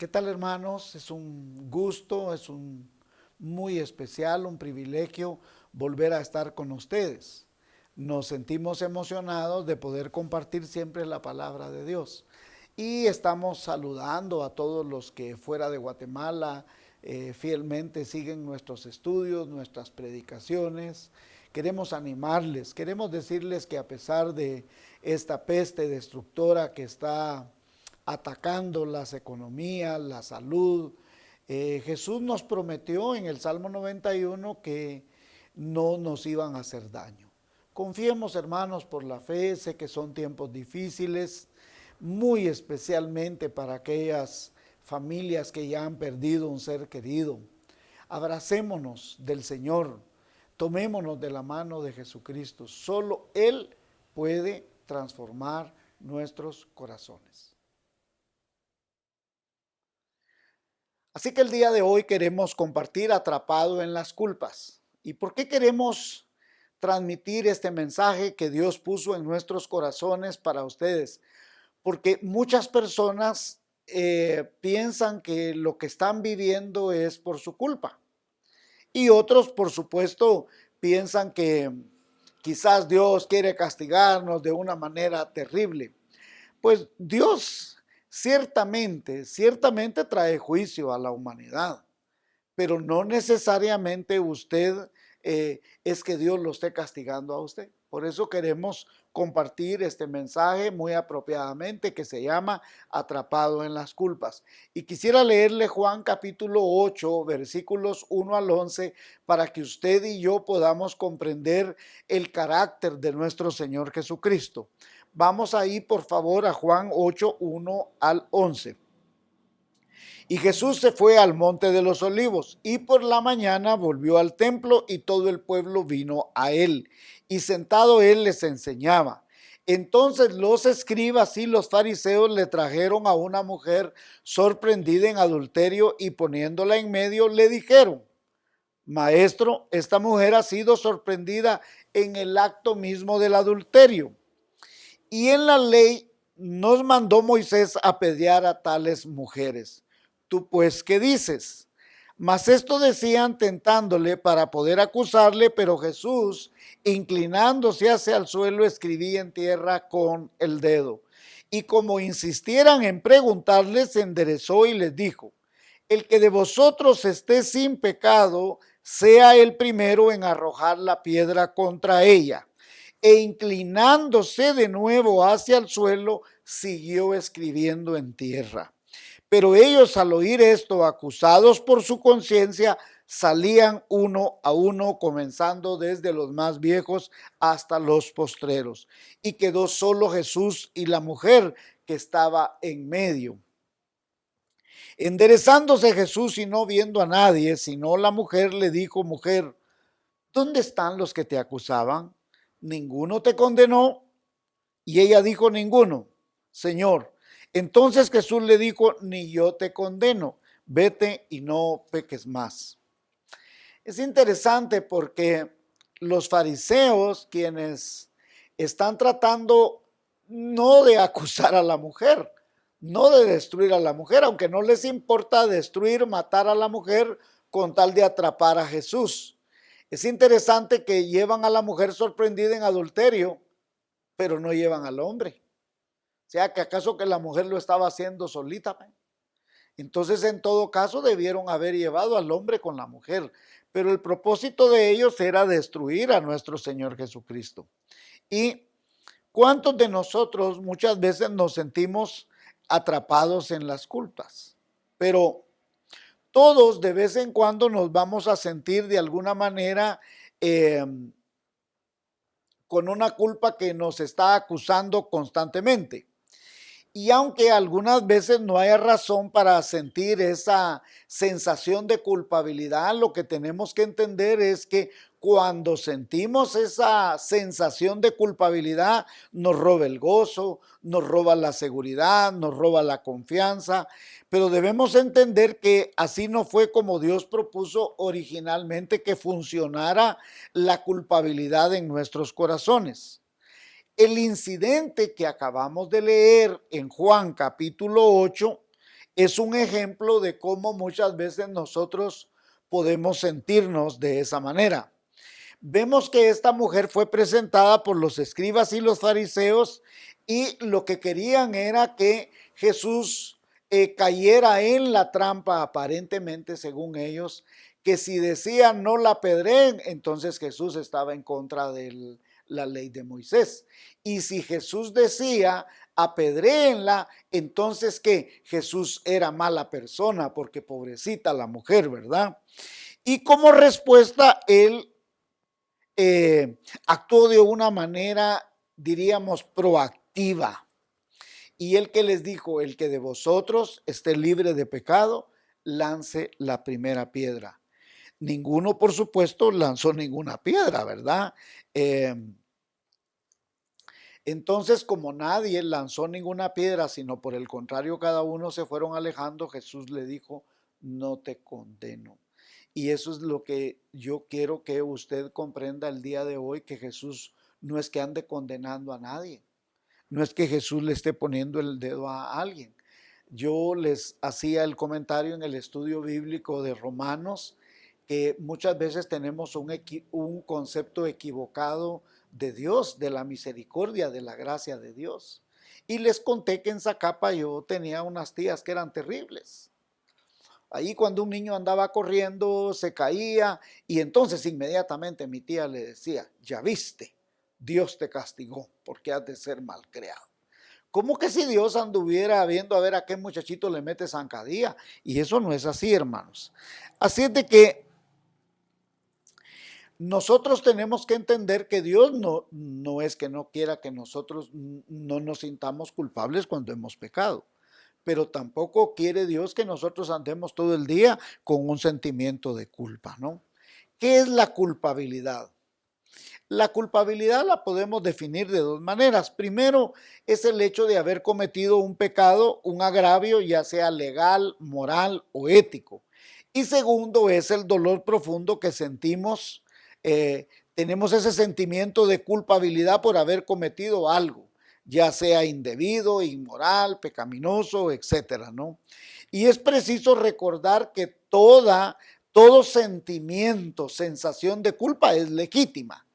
¿Qué tal, hermanos? Es un gusto, es un muy especial, un privilegio volver a estar con ustedes. Nos sentimos emocionados de poder compartir siempre la palabra de Dios. Y estamos saludando a todos los que fuera de Guatemala fielmente siguen nuestros estudios, nuestras predicaciones. Queremos animarles, queremos decirles que a pesar de esta peste destructora que está atacando las economías, la salud. Jesús nos prometió en el Salmo 91 que no nos iban a hacer daño. Confiemos, hermanos, por la fe. Sé que son tiempos difíciles, muy especialmente para aquellas familias que ya han perdido un ser querido. Abracémonos del Señor, tomémonos de la mano de Jesucristo. Solo Él puede transformar nuestros corazones. Así que el día de hoy queremos compartir Atrapado en las culpas. ¿Y por qué queremos transmitir este mensaje que Dios puso en nuestros corazones para ustedes? Porque muchas personas piensan que lo que están viviendo es por su culpa. Y otros, por supuesto, piensan que quizás Dios quiere castigarnos de una manera terrible. Pues Dios ciertamente trae juicio a la humanidad, pero no necesariamente usted es que Dios lo esté castigando a usted. Por eso queremos compartir este mensaje muy apropiadamente que se llama Atrapado en las culpas. Y quisiera leerle Juan capítulo 8, versículos 1 al 11, para que usted y yo podamos comprender el carácter de nuestro Señor Jesucristo. Vamos ahí, por favor, a Juan 8, 1 al 11. Y Jesús se fue al monte de los olivos y por la mañana volvió al templo y todo el pueblo vino a él. Y sentado él les enseñaba. Entonces los escribas y los fariseos le trajeron a una mujer sorprendida en adulterio y poniéndola en medio le dijeron: Maestro, esta mujer ha sido sorprendida en el acto mismo del adulterio. Y en la ley nos mandó Moisés a apedrear a tales mujeres. ¿Tú pues qué dices? Mas esto decían tentándole para poder acusarle, pero Jesús, inclinándose hacia el suelo, escribía en tierra con el dedo. Y como insistieran en preguntarle, se enderezó y les dijo: el que de vosotros esté sin pecado, sea el primero en arrojar la piedra contra ella. E inclinándose de nuevo hacia el suelo, siguió escribiendo en tierra. Pero ellos, al oír esto, acusados por su conciencia, salían uno a uno, comenzando desde los más viejos hasta los postreros. Y quedó solo Jesús y la mujer que estaba en medio. Enderezándose Jesús y no viendo a nadie, sino la mujer, le dijo: mujer, ¿dónde están los que te acusaban? ¿Ninguno te condenó? Y ella dijo: ninguno, Señor. Entonces Jesús le dijo: ni yo te condeno, vete y no peques más. Es interesante porque los fariseos, quienes están tratando no de acusar a la mujer, no de destruir a la mujer, aunque no les importa destruir, matar a la mujer con tal de atrapar a Jesús. Es interesante que llevan a la mujer sorprendida en adulterio, pero no llevan al hombre. O sea, que acaso que la mujer lo estaba haciendo solita. Entonces, en todo caso, debieron haber llevado al hombre con la mujer. Pero el propósito de ellos era destruir a nuestro Señor Jesucristo. ¿Y cuántos de nosotros muchas veces nos sentimos atrapados en las culpas? Pero todos de vez en cuando nos vamos a sentir de alguna manera con una culpa que nos está acusando constantemente. Y aunque algunas veces no haya razón para sentir esa sensación de culpabilidad, lo que tenemos que entender es que cuando sentimos esa sensación de culpabilidad, nos roba el gozo, nos roba la seguridad, nos roba la confianza, pero debemos entender que así no fue como Dios propuso originalmente que funcionara la culpabilidad en nuestros corazones. El incidente que acabamos de leer en Juan capítulo 8 es un ejemplo de cómo muchas veces nosotros podemos sentirnos de esa manera. Vemos que esta mujer fue presentada por los escribas y los fariseos y lo que querían era que Jesús cayera en la trampa, aparentemente según ellos, que si decían no la apedreen, entonces Jesús estaba en contra de la ley de Moisés. Y si Jesús decía apedréenla, entonces que Jesús era mala persona, porque pobrecita la mujer, ¿verdad? Y como respuesta, él actuó de una manera, diríamos, proactiva. Y el que les dijo, el que de vosotros esté libre de pecado, lance la primera piedra. Ninguno, por supuesto, lanzó ninguna piedra, ¿verdad? Entonces, como nadie lanzó ninguna piedra, sino por el contrario, cada uno se fueron alejando, Jesús le dijo, no te condeno. Y eso es lo que yo quiero que usted comprenda el día de hoy, que Jesús no es que ande condenando a nadie, no es que Jesús le esté poniendo el dedo a alguien. Yo les hacía el comentario en el estudio bíblico de Romanos, que muchas veces tenemos un concepto equivocado de Dios, de la misericordia, de la gracia de Dios. Y les conté que en Zacapa yo tenía unas tías que eran terribles. Ahí cuando un niño andaba corriendo, se caía y entonces inmediatamente mi tía le decía, ya viste, Dios te castigó porque has de ser malcriado. ¿Cómo que si Dios anduviera viendo a ver a qué muchachito le mete zancadilla? Y eso no es así, hermanos. Así es de que nosotros tenemos que entender que Dios no es que no quiera que nosotros no nos sintamos culpables cuando hemos pecado, pero tampoco quiere Dios que nosotros andemos todo el día con un sentimiento de culpa, ¿no? ¿Qué es la culpabilidad? La culpabilidad la podemos definir de dos maneras. Primero, es el hecho de haber cometido un pecado, un agravio, ya sea legal, moral o ético. Y segundo, es el dolor profundo que sentimos. Tenemos ese sentimiento de culpabilidad por haber cometido algo, ya sea indebido, inmoral, pecaminoso, etcétera, ¿no? Y es preciso recordar que todo sentimiento, sensación de culpa es legítima.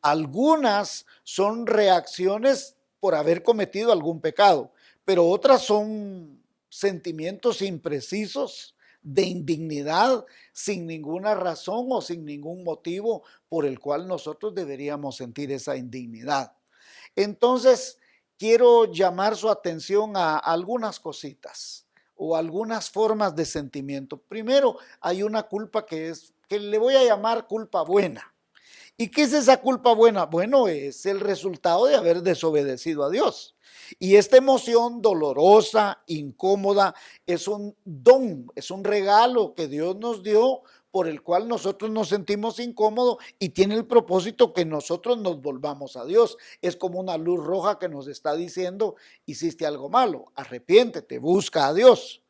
Algunas son reacciones por haber cometido algún pecado, pero otras son sentimientos imprecisos de indignidad sin ninguna razón o sin ningún motivo por el cual nosotros deberíamos sentir esa indignidad. Entonces, quiero llamar su atención a algunas cositas o algunas formas de sentimiento. Primero, hay una culpa que le voy a llamar culpa buena. ¿Y qué es esa culpa buena? Bueno, es el resultado de haber desobedecido a Dios. Y esta emoción dolorosa, incómoda, es un don, es un regalo que Dios nos dio por el cual nosotros nos sentimos incómodos y tiene el propósito que nosotros nos volvamos a Dios. Es como una luz roja que nos está diciendo, hiciste algo malo, arrepiéntete, busca a Dios.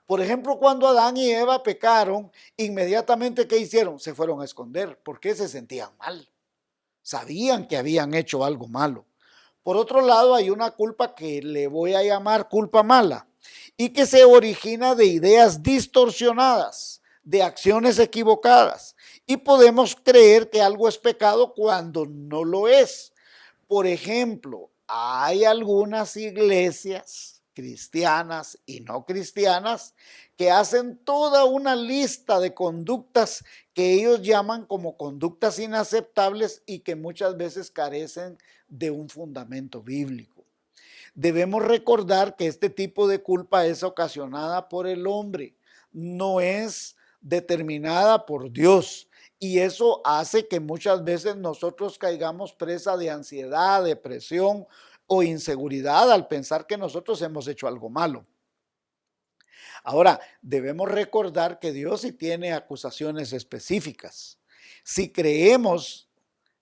Por ejemplo, cuando Adán y Eva pecaron, inmediatamente ¿qué hicieron? Se fueron a esconder porque se sentían mal. Sabían que habían hecho algo malo. Por otro lado, hay una culpa que le voy a llamar culpa mala y que se origina de ideas distorsionadas, de acciones equivocadas. Y podemos creer que algo es pecado cuando no lo es. Por ejemplo, hay algunas iglesias cristianas y no cristianas que hacen toda una lista de conductas que ellos llaman como conductas inaceptables y que muchas veces carecen de un fundamento bíblico. Debemos recordar que este tipo de culpa es ocasionada por el hombre, no es determinada por Dios. Y eso hace que muchas veces nosotros caigamos presa de ansiedad, depresión o inseguridad al pensar que nosotros hemos hecho algo malo. Ahora, debemos recordar que Dios sí tiene acusaciones específicas. Si creemos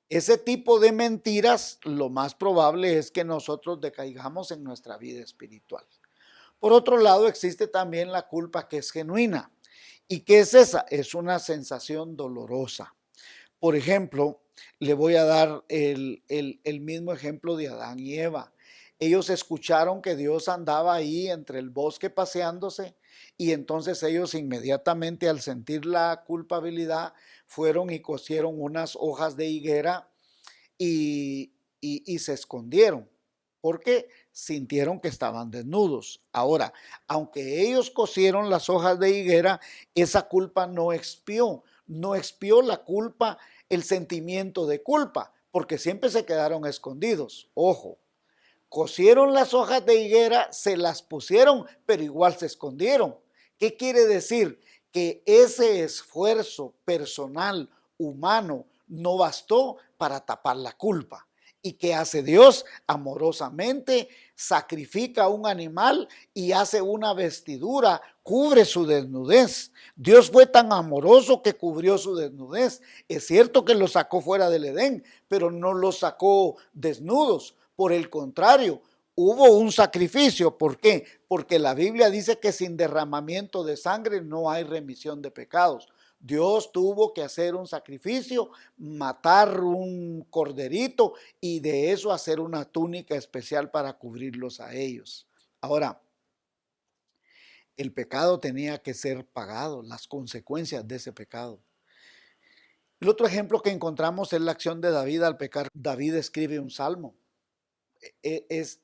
ese tipo de mentiras, lo más probable es que nosotros decaigamos en nuestra vida espiritual. Por otro lado, existe también la culpa que es genuina. ¿Y qué es esa? Es una sensación dolorosa. Por ejemplo, le voy a dar el mismo ejemplo de Adán y Eva. ellos escucharon que Dios andaba ahí entre el bosque paseándose y entonces ellos inmediatamente al sentir la culpabilidad fueron y cosieron unas hojas de higuera y se escondieron porque sintieron que estaban desnudos. Ahora, aunque ellos cosieron las hojas de higuera, esa culpa no expió la culpa, el sentimiento de culpa, porque siempre se quedaron escondidos. Ojo, cosieron las hojas de higuera, se las pusieron, pero igual se escondieron. ¿Qué quiere decir? Que ese esfuerzo personal, humano, no bastó para tapar la culpa. ¿Y qué hace Dios? Amorosamente sacrifica un animal y hace una vestidura, cubre su desnudez. Dios fue tan amoroso que cubrió su desnudez. Es cierto que los sacó fuera del Edén, pero no los sacó desnudos. Por el contrario, hubo un sacrificio. ¿Por qué? Porque la Biblia dice que sin derramamiento de sangre no hay remisión de pecados. Dios tuvo que hacer un sacrificio, matar un corderito y de eso hacer una túnica especial para cubrirlos a ellos. Ahora, el pecado tenía que ser pagado, las consecuencias de ese pecado. El otro ejemplo que encontramos es la acción de David al pecar. David escribe un salmo. Es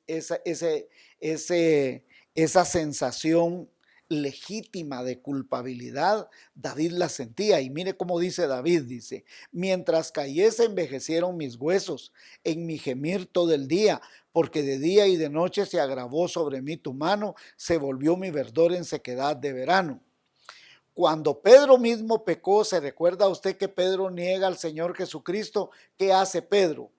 esa sensación legítima de culpabilidad, David la sentía. Y mire cómo dice David, dice, mientras cayese envejecieron mis huesos, en mi gemir todo el día, porque de día y de noche se agravó sobre mí tu mano, se volvió mi verdor en sequedad de verano. Cuando Pedro mismo pecó, ¿se recuerda usted que Pedro niega al Señor Jesucristo? ¿Qué hace Pedro?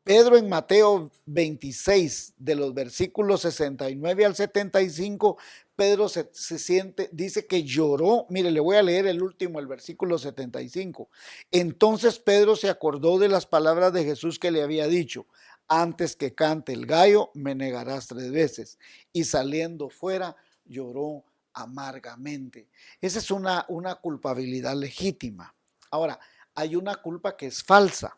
Pedro en Mateo 26, de los versículos 69 al 75, Pedro se siente, dice que lloró. Mire, le voy a leer el último, el versículo 75. Entonces Pedro se acordó de las palabras de Jesús que le había dicho, antes que cante el gallo, me negarás 3 veces. Y saliendo fuera, lloró amargamente. Esa es una culpabilidad legítima. Ahora, hay una culpa que es falsa.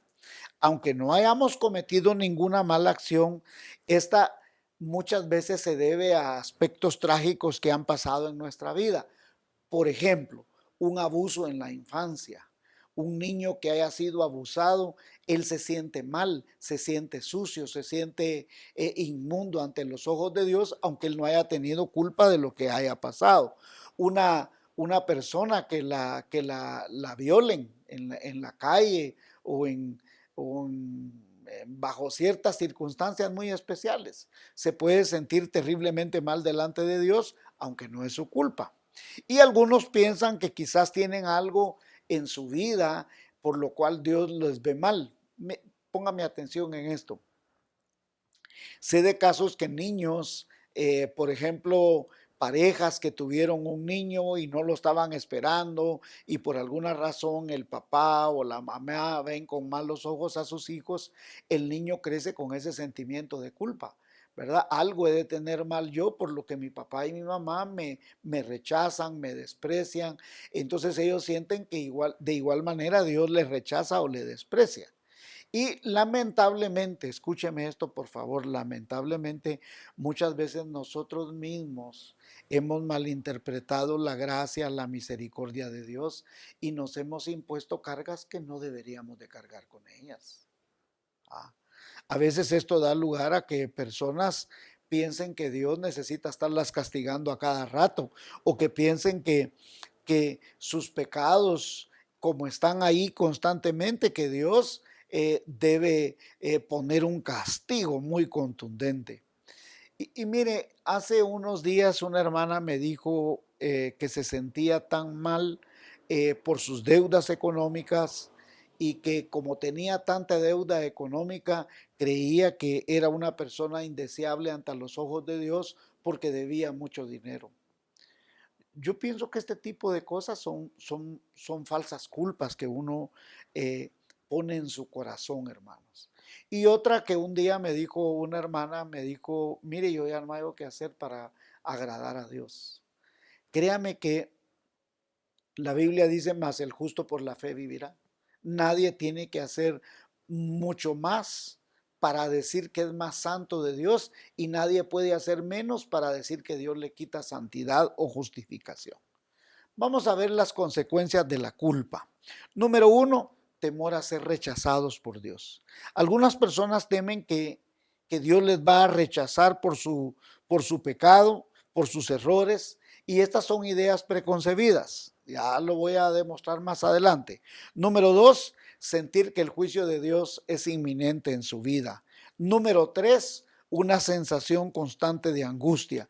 Aunque no hayamos cometido ninguna mala acción, esta muchas veces se debe a aspectos trágicos que han pasado en nuestra vida. Por ejemplo, un abuso en la infancia. Un niño que haya sido abusado, él se siente mal, se siente sucio, se siente inmundo ante los ojos de Dios, aunque él no haya tenido culpa de lo que haya pasado. Una persona que la violen en la calle o bajo ciertas circunstancias muy especiales, se puede sentir terriblemente mal delante de Dios, aunque no es su culpa. Y algunos piensan que quizás tienen algo en su vida por lo cual Dios les ve mal. Póngame atención en esto. Sé de casos que niños, por ejemplo, parejas que tuvieron un niño y no lo estaban esperando y por alguna razón el papá o la mamá ven con malos ojos a sus hijos, el niño crece con ese sentimiento de culpa. ¿Verdad? Algo he de tener mal yo por lo que mi papá y mi mamá me rechazan, me desprecian. Entonces ellos sienten que de igual manera Dios les rechaza o les desprecia. Y lamentablemente, escúcheme esto por favor, lamentablemente muchas veces nosotros mismos hemos malinterpretado la gracia, la misericordia de Dios y nos hemos impuesto cargas que no deberíamos de cargar con ellas. A veces esto da lugar a que personas piensen que Dios necesita estarlas castigando a cada rato o que piensen que sus pecados, como están ahí constantemente, que Dios debe poner un castigo muy contundente. Y mire, hace unos días una hermana me dijo que se sentía tan mal por sus deudas económicas y que como tenía tanta deuda económica, creía que era una persona indeseable ante los ojos de Dios porque debía mucho dinero. Yo pienso que este tipo de cosas son falsas culpas que uno pone en su corazón, hermanos. Y otra que un día me dijo una hermana, me dijo, mire, yo ya no hay algo que hacer para agradar a Dios. Créame que la Biblia dice, más el justo por la fe vivirá. Nadie tiene que hacer mucho más para decir que es más santo de Dios y nadie puede hacer menos para decir que Dios le quita santidad o justificación. Vamos a ver las consecuencias de la culpa. Número 1, temor a ser rechazados por Dios. Algunas personas temen que Dios les va a rechazar por su pecado, por sus errores, y estas son ideas preconcebidas. Ya lo voy a demostrar más adelante. Número 2, sentir que el juicio de Dios es inminente en su vida. Número 3, una sensación constante de angustia.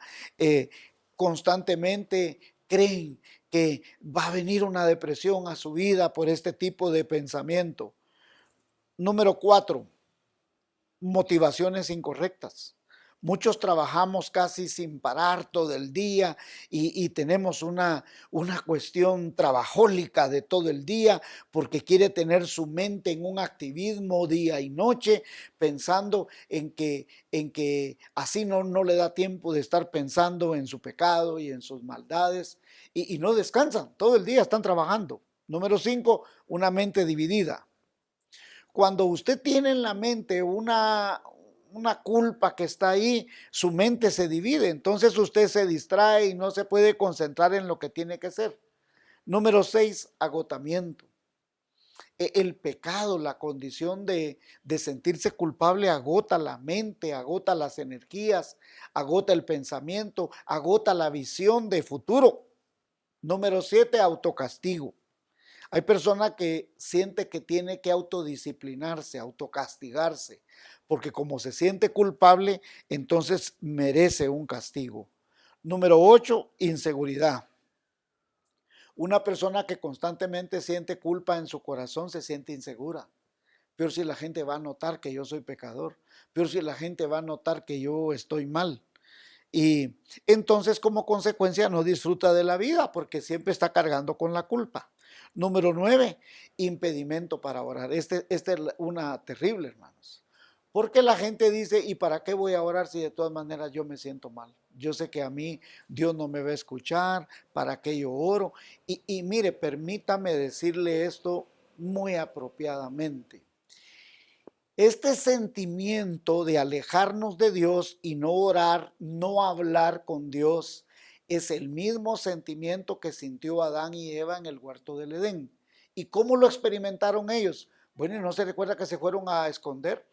Constantemente creen que va a venir una depresión a su vida por este tipo de pensamiento. Número 4, motivaciones incorrectas. Muchos trabajamos casi sin parar todo el día y tenemos una cuestión trabajólica de todo el día porque quiere tener su mente en un activismo día y noche pensando en que así no le da tiempo de estar pensando en su pecado y en sus maldades y no descansan, todo el día están trabajando. Número 5, una mente dividida. Cuando usted tiene en la mente una culpa que está ahí, su mente se divide, entonces usted se distrae y no se puede concentrar en lo que tiene que hacer. Número 6, agotamiento. El pecado, la condición de sentirse culpable agota la mente, agota las energías, agota el pensamiento, agota la visión de futuro. Número 7, autocastigo. Hay personas que siente que tiene que autodisciplinarse, autocastigarse, porque como se siente culpable, entonces merece un castigo. Número 8, inseguridad. Una persona que constantemente siente culpa en su corazón se siente insegura. Peor si la gente va a notar que yo soy pecador. Peor si la gente va a notar que yo estoy mal. Y entonces como consecuencia no disfruta de la vida porque siempre está cargando con la culpa. Número 9, impedimento para orar. Esta es una terrible, hermanos. Porque la gente dice, ¿y para qué voy a orar si de todas maneras yo me siento mal? Yo sé que a mí Dios no me va a escuchar, ¿para qué yo oro? Y mire, permítame decirle esto muy apropiadamente. Este sentimiento de alejarnos de Dios y no orar, no hablar con Dios, es el mismo sentimiento que sintió Adán y Eva en el huerto del Edén. ¿Y cómo lo experimentaron ellos? Bueno, ¿no se recuerda que se fueron a esconder?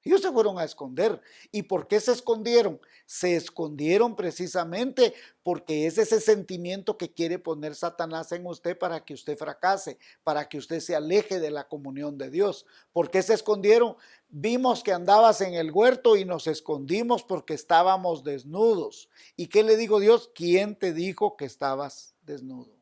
Ellos se fueron a esconder. ¿Y por qué se escondieron? Se escondieron precisamente porque es ese sentimiento que quiere poner Satanás en usted para que usted fracase, para que usted se aleje de la comunión de Dios. ¿Por qué se escondieron? Vimos que andabas en el huerto y nos escondimos porque estábamos desnudos. ¿Y qué le dijo Dios? ¿Quién te dijo que estabas desnudo?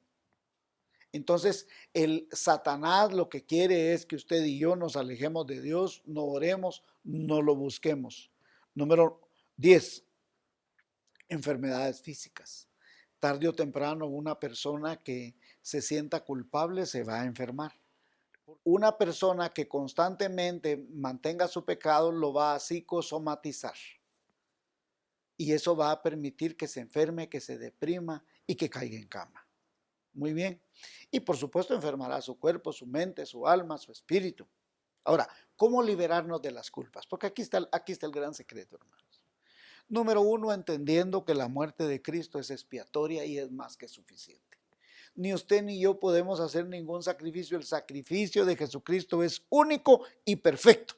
Entonces, el Satanás lo que quiere es que usted y yo nos alejemos de Dios, no oremos, no lo busquemos. Número 10, enfermedades físicas. Tarde o temprano una persona que se sienta culpable se va a enfermar. Una persona que constantemente mantenga su pecado lo va a psicosomatizar. Y eso va a permitir que se enferme, que se deprima y que caiga en cama. Muy bien. Y por supuesto enfermará su cuerpo, su mente, su alma, su espíritu. Ahora, ¿cómo liberarnos de las culpas? Porque aquí está el gran secreto, hermanos. Número 1, entendiendo que la muerte de Cristo es expiatoria y es más que suficiente. Ni usted ni yo podemos hacer ningún sacrificio. El sacrificio de Jesucristo es único y perfecto.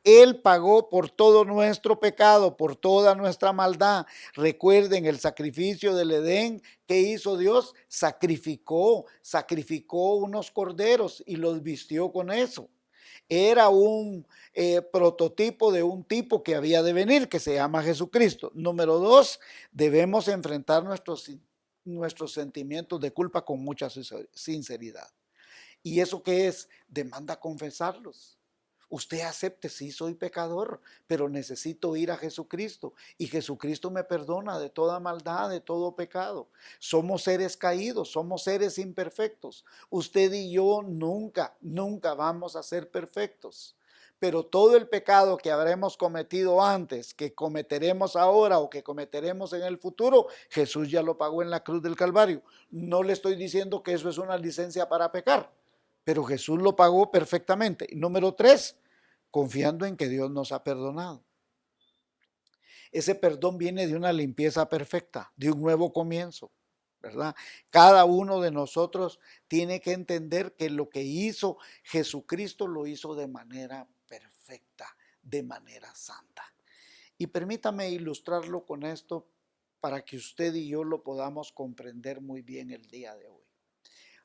Él pagó por todo nuestro pecado, por toda nuestra maldad. Recuerden el sacrificio del Edén que hizo Dios. Sacrificó unos corderos y los vistió con eso. Era un prototipo de un tipo que había de venir, que se llama Jesucristo. Número 2, debemos enfrentar nuestros sentimientos de culpa con mucha sinceridad. ¿Y eso qué es? Demanda confesarlos. Usted acepte, sí soy pecador, pero necesito ir a Jesucristo y Jesucristo me perdona de toda maldad, de todo pecado. Somos seres caídos, somos seres imperfectos. Usted y yo nunca vamos a ser perfectos. Pero todo el pecado que habremos cometido antes, que cometeremos ahora o que cometeremos en el futuro, Jesús ya lo pagó en la cruz del Calvario. No le estoy diciendo que eso es una licencia para pecar, pero Jesús lo pagó perfectamente. Número 3, confiando en que Dios nos ha perdonado. Ese perdón viene de una limpieza perfecta, de un nuevo comienzo, ¿verdad? Cada uno de nosotros tiene que entender que lo que hizo Jesucristo lo hizo de manera perfecta, de manera santa. Y permítame ilustrarlo con esto para que usted y yo lo podamos comprender muy bien el día de hoy.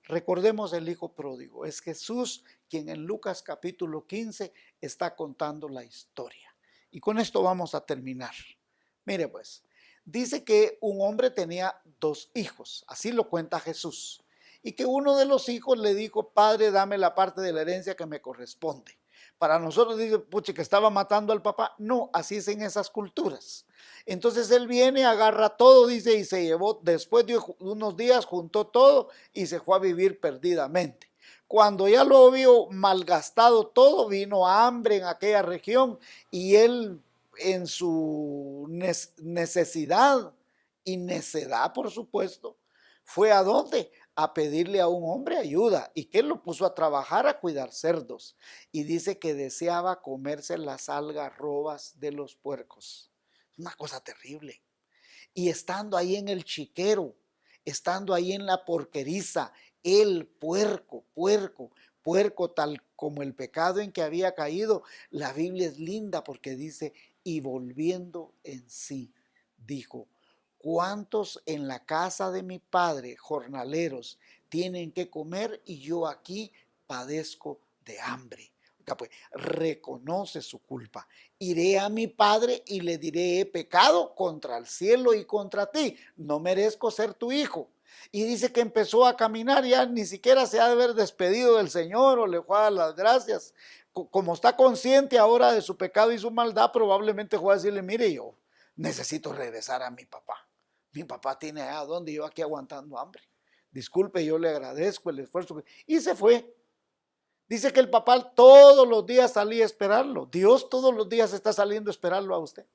Recordemos el hijo pródigo. Es Jesús quien en Lucas capítulo 15 está contando la historia. Y con esto vamos a terminar. Mire pues, dice que un hombre tenía dos hijos, así lo cuenta Jesús. Y que uno de los hijos le dijo: Padre, dame la parte de la herencia que me corresponde. Para nosotros dice, puche, que estaba matando al papá. No, así es en esas culturas. Entonces él viene, agarra todo, dice, y se llevó, después de unos días, juntó todo y se fue a vivir perdidamente. Cuando ya lo vio malgastado todo, vino hambre en aquella región y él, en su necesidad y necedad, por supuesto, fue ¿a dónde? A pedirle a un hombre ayuda. ¿Y que lo puso a trabajar? A cuidar cerdos. Y dice que deseaba comerse las algarrobas de los puercos. Una cosa terrible. Y estando ahí en el chiquero, estando ahí en la porqueriza, el puerco tal como el pecado en que había caído, la Biblia es linda porque dice, y volviendo en sí, dijo, ¿cuántos en la casa de mi padre, jornaleros, tienen que comer y yo aquí padezco de hambre? Pues, reconoce su culpa. Iré a mi padre y le diré: he pecado contra el cielo y contra ti, no merezco ser tu hijo. Y dice que empezó a caminar, ya ni siquiera se ha de haber despedido del Señor o le fue a dar las gracias. Como está consciente ahora de su pecado y su maldad, probablemente fue a decirle: mire, yo necesito regresar a mi papá. Mi papá tiene allá donde yo aquí aguantando hambre. Disculpe, yo le agradezco el esfuerzo. Y se fue. Dice que el papá todos los días salía a esperarlo. Dios todos los días está saliendo a esperarlo a usted.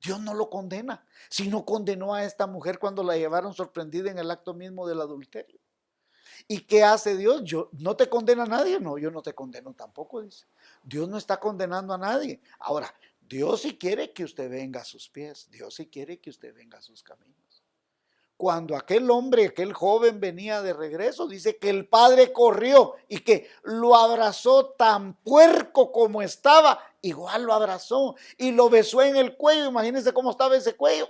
Dios no lo condena, sino condenó a esta mujer cuando la llevaron sorprendida en el acto mismo del adulterio. ¿Y qué hace Dios? Yo no te condena a nadie. No, yo no te condeno tampoco, dice. Dios no está condenando a nadie. Ahora, Dios sí quiere que usted venga a sus pies. Dios sí quiere que usted venga a sus caminos. Cuando aquel hombre, aquel joven venía de regreso, dice que el padre corrió y que lo abrazó tan puerco como estaba, igual lo abrazó y lo besó en el cuello. Imagínense cómo estaba ese cuello.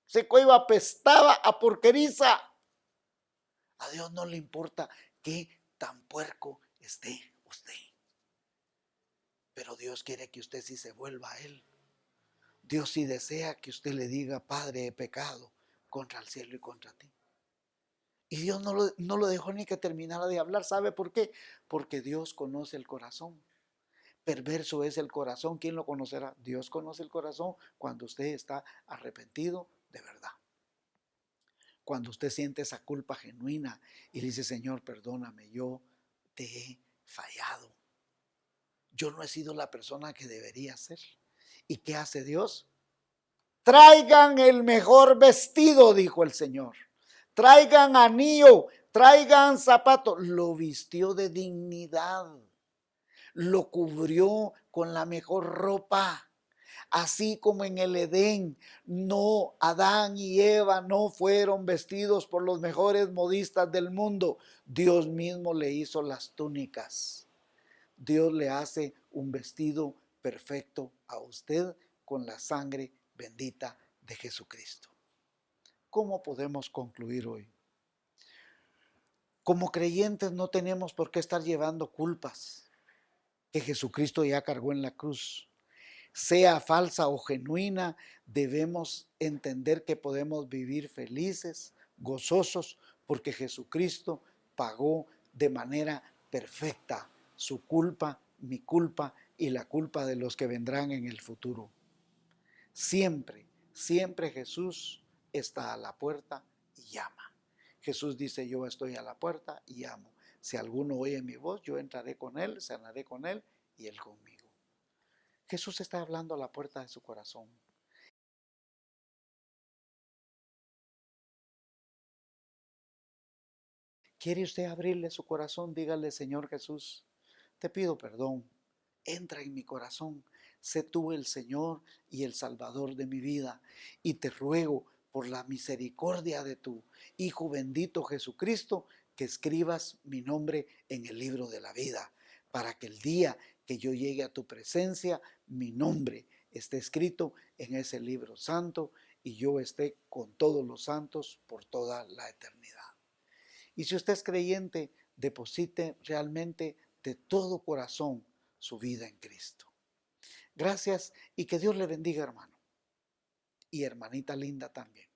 Ese cuello apestaba a porqueriza. A Dios no le importa que tan puerco esté usted. Pero Dios quiere que usted sí se vuelva a Él. Dios sí desea que usted le diga: Padre, he pecado contra el cielo y contra ti. Y Dios no lo dejó ni que terminara de hablar. ¿Sabe por qué? Porque Dios conoce el corazón. Perverso es el corazón. ¿Quién lo conocerá? Dios conoce el corazón cuando usted está arrepentido de verdad. Cuando usted siente esa culpa genuina y dice: Señor, perdóname, yo te he fallado. Yo no he sido la persona que debería ser. ¿Y qué hace Dios? Traigan el mejor vestido, dijo el Señor. Traigan anillo, traigan zapatos. Lo vistió de dignidad. Lo cubrió con la mejor ropa. Así como en el Edén, no, Adán y Eva no fueron vestidos por los mejores modistas del mundo. Dios mismo le hizo las túnicas. Dios le hace un vestido perfecto a usted con la sangre bendita de Jesucristo. ¿Cómo podemos concluir hoy? Como creyentes no tenemos por qué estar llevando culpas que Jesucristo ya cargó en la cruz. Sea falsa o genuina, debemos entender que podemos vivir felices, gozosos, porque Jesucristo pagó de manera perfecta su culpa, mi culpa y la culpa de los que vendrán en el futuro. Siempre, siempre Jesús está a la puerta y llama. Jesús dice: yo estoy a la puerta y llamo. Si alguno oye mi voz, yo entraré con él, cenaré con él y él conmigo. Jesús está hablando a la puerta de su corazón. ¿Quiere usted abrirle su corazón? Dígale: Señor Jesús, te pido perdón. entra en mi corazón, sé tú el Señor y el Salvador de mi vida, y te ruego por la misericordia de tu Hijo bendito Jesucristo, que escribas mi nombre en el libro de la vida, para que el día que yo llegue a tu presencia, mi nombre esté escrito en ese libro santo y yo esté con todos los santos por toda la eternidad. Y si usted es creyente, deposite realmente de todo corazón su vida en Cristo. Gracias y que Dios le bendiga, hermano. Y hermanita linda también.